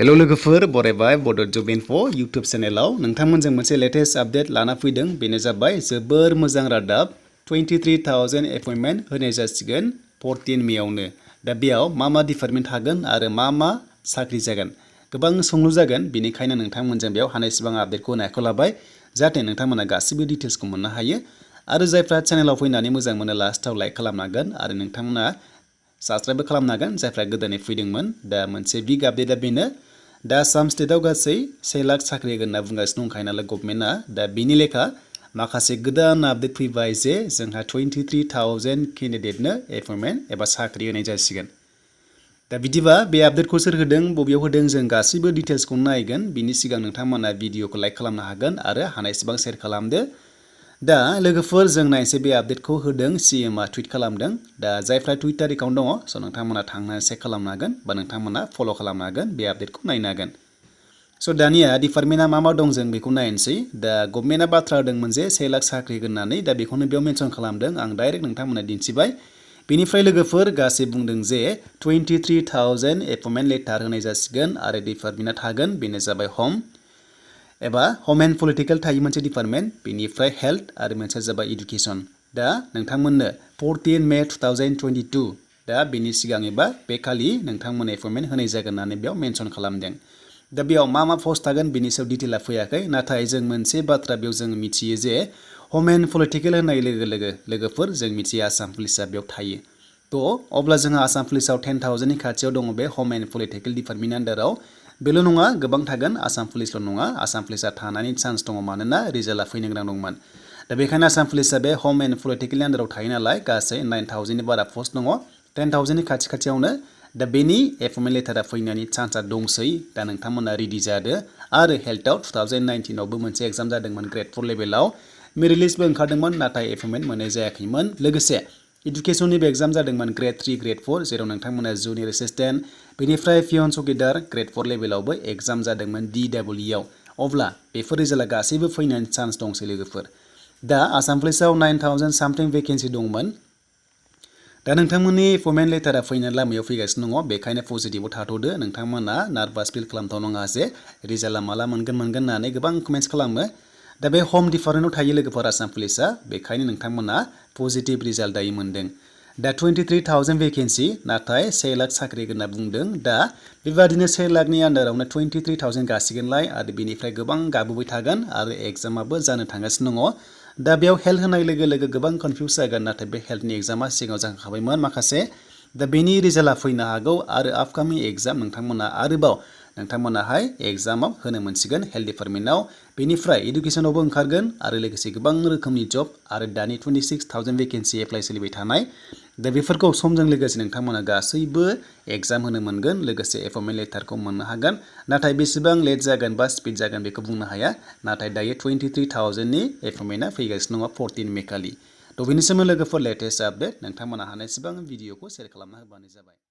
hello लोगोफोर बरायबाय बड' जब info YouTube चेनेलाव नोंथांमोनजों मोनसे लेटेस्ट आपडेट लाना फैदों बेनो जाबाय जोबोर मोजां रादाब 23,000 एपइन्टमेन्ट होनाय जासिगोन 14 मेआवनो दा बेयाव मा डिपार्टमेन्ट थागोन आरो मा साख्रि जागोन गोबां सोंलु जागोन बेनिखायनो नोंथांमोनजों बेयाव हानायसेबां आपडेटखौ होनायखौ लाबाय जाहाथे नोंथांमोना गासिबो डिटेल्सखौ मोननो हायो आरो जायफ्रा चेनेलाव फैनानै मोजां मोनो लास्टआव लाइक खालामनांगोन आरो नोंथांमोना साबस्क्राइब खालामनांगोन जायफ्रा गोदानै फैदोंमोन दा मोनसे बिग आपडेटआ बेनो दा आसाम स्टेटआव गासै 1 लाख साख्रि होगोन होनना बुंगासिनो दंखायो नालाय गभर्नमेन्टआ दा बिनि लेखा माखासे गोदान आपडेट फैबाय जे जोंहा 23,000 केन्डिडेटनो एपइन्टमेन्ट एबा साख्रि होनाय जासिगोन दा बिदिबा बे आपडेटखौ सोर होदों बबेयाव होदों जों गासिबो डिटेल्सखौ नायगोन बिनि सिगां नोंथांमोना भिडिअखौ लाइक खालामनो हागोन आरो हानायसेबां शेयार खालामदो दा लोगोफोर जों नायनोसै बे आपडेटखौ होदों सीएमआ टुइट खालामदों दा जायफ्रा टुइटार एकाउन्ट दङ स' नोंथांमोना थांनानै चेक खालामनो हागोन बा नोंथांमोना फल' खालामनो हागोन बे आपडेटखौ नायनो हागोन स' दानिया डिपार्टमेन्टआ मा दं जों बेखौ नायनोसै दा गभर्नमेन्टआ बाथ्रा होदोंमोन जे 1 लाख साख्रि होननानै दा बेखौनो बेयाव मेनसन खालामदों आं डाइरेक्ट नोंथांमोना दिन्थिबाय बेनिफ्राय लोगोफोर गासै बुंदों जे 23,000 एपइन्टमेन्ट लेटार होनाय जासिगोन आरो डिपार्टमेन्टआ थागोन बेनो जाबाय होम एबा होम एन्ड पलिटिकेल थायो मोनसे डिपार्टमेन्ट बेनिफ्राय हेल्थ आरो मोनसेया जाबाय इडुकेसन दा नोंथांमोननो 14 मे 2022 दा बेनि सिगां एबा बे खालि नोंथांमोननो एपइन्टमेन्ट होनाय जागोन होननानै बेयाव मेनसन खालामदों दा बेयाव मा पस्ट थागोन बेनि सायाव डिटेला फैयाखै नाथाय जों मोनसे बाथ्रा बेयाव जों मिथियो जे होम एन्ड पलिटिकेल होननाय लोगोफोर जों मिथियो आसाम पुलिसआ बेयाव थायो थ' अब्ला जोंहा आसाम पुलिसआव 10,000 नि खाथियाव दङ बे होम एन्ड पलिटिकेल डिपार्टमेन्टनि आन्डाराव बेल' नङा गोबां थागोन आसाम पुलिसल' नङा आसाम पुलिसआ थानायनि चान्स दङ मानोना रिजाल्टआ फैनो गोनां दंमोन दा बेखायनो आसाम पुलिसआ बे होम एन्ड पलिटिकेलनि आन्डाराव थायो नालाय गासै 9,000 नि बारा पस्ट दङ 10,000 नि खाथियावनो दा बेनि एपइन्टमेन्ट लेटारा फैनायनि चान्सआ दंसै दा नोंथांमोना रेडि जादो आरो हेल्थआव 2019 आवबो मोनसे एग्जाम जादोंमोन ग्रेड 4 लेभेलाव मेरिट लिस्टबो ओंखारदोंमोन नाथाय एपइन्टमेन्ट मोननाय जायाखैमोन लोगोसे इडुकेसननिबो एग्जाम जादोंमोन ग्रेड 3 ग्रेड 4 जेराव नोंथांमोना जुनियर एसिस्टेन्ट बेनिफ्राय पियन चौकिदार ग्रेड 4 लेभेलावबो एग्जाम जादोंमोन DEE आव अब्ला बेफोर रिजाल्टआ गासैबो फैनायनि चान्स दंसै लोगोफोर दा आसाम पुलिसआव 9,000 सामथिं भेकेन्सि दंमोन दा नोंथांमोननि एपइन्टमेन्ट लेटारा फैनो लामायाव फैगासिनो दङ बेखायनो पजिटिभआव थाथ'दो नोंथांमोना नार्भास फिल खालामथ'नाङा जे रिजाल्टआ माला मोनगोन होननानै गोबां कमेन्ट्स खालामो दा बे होम डिपार्टमेन्टआव थायो लोगोफोर आसाम पुलिसआ बेखायनो नोंथांमोना पजिटिभ रिजाल्ट दायो मोनदों दा 23,000 भेकेन्सि नाथाय 1 लाख साख्रि होनना बुंदों दा बेबादिनो 1 लाखनि आन्डारावनो 23,000 गासिगोनलाय आरो बेनिफ्राय गोबां गाबोबाय थागोन आरो एग्जामाबो जानो थांगासिनो दङ दा बेयाव हेल्थ होनाय लोगो गोबां कनफिउज जागोन नाथाय बे हेल्थनि एग्जामा सिगाङाव जाखांखाबायमोन माखासे दा बेनि रिजाल्टआ फैनो हागौ आरो आपकामिं एग्जाम नोंथांमोना आरोबाव नोंथांमोनाहाय एग्जामाव होनो मोनसिगोन हेल्थ डिपार्टमेन्टआव बेनिफ्राय इडुकेसनावबो ओंखारगोन आरो लोगोसे गोबां रोखोमनि जब आरो दानि 26,000 भेकेन्सि एप्लाइ सोलिबाय थानाय दा बेफोरखौ समजों लोगोसे नोंथांमोना गासैबो एग्जाम होनो मोनगोन लोगोसे एपइन्टमेन्ट लेटारखौ मोननो हागोन नाथाय बेसेबां लेट जागोन बा स्पिड जागोन बेखौ बुंनो हाया नाथाय दायो 23,000 नि एपइन्टमेन्टआ फैगासिनो दङ 14 मे खालि थ' बेनि सोमोन्दै लोगोफोर लेटेस्ट आपडेट नोंथांमोना हानायसेबां भिडिअखौ शेयार खालामना होबानो जाबाय